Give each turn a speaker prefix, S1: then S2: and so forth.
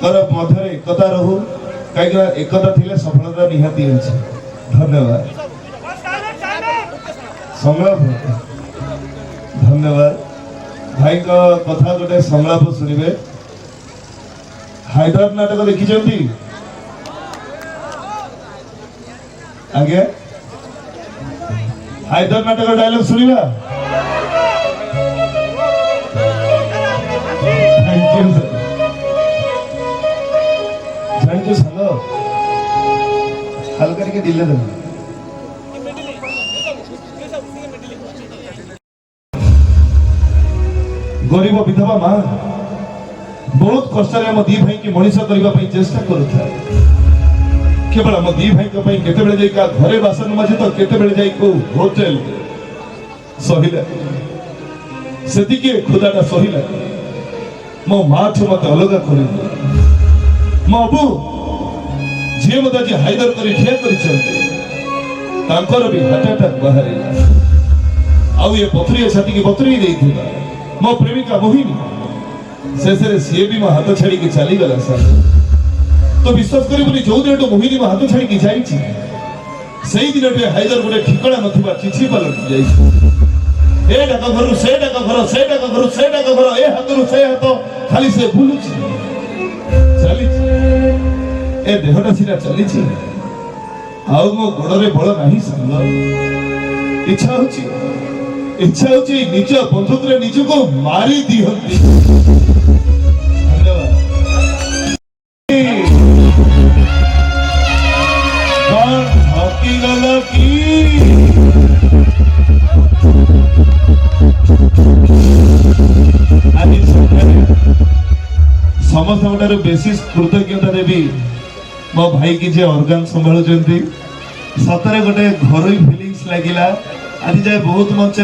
S1: मध्य एकता रहू कहीं एकता थिले सफलता निहाती अछि। धन्यवाद संलाप धन्यवाद भाई का कथा गोटे संलाप शुणवे। हैदराबाद नाटक देखी आगे हैदराबाद नाटक डायलॉग शुणवा। Thank you sir. Thank you सालो हल्का के दिले दे। गरीब विधवा माँ बहुत कष्ट आम दी भाई की मनीष करने चेष्टा करुता केवल आम दी भाई केते घरे बासन मजे तो केते होटेल सहिला से खुदाटा सहिला मो माँ ठू मत अलग कर मो अबू जी मत आज हाइदर कर ठिया कर भी हार्ट अटैक बाहर आउ ये पथरी छाती की बतरी देथिबा मो प्रेमिका मोहिनी शेष सी भी मो हाथ छाड़ी चली गला सर। तो विश्वास करी जो दिन मोहिनी मो हाथ छाड़ी जाई से दिन हाइदर गोटे ठिकଣା नथिबा चिठी पलट जाई ए डाक घर से डाक घर से डाक घर से डाक घर ए हाथ से हाथ खाली से बुलुची चली ए देहटा सीना चली आउ मो गोड़े बल नहीं संग इच्छा होची निज बंधुक निज को मारी दिहंती। समस्त बेसी कृतज्ञता देवी मो भाई की जे ऑर्गन संभालुचंती सतरे गोटे घरोई फीलिंग्स लागिला आज जाए बहुत मंच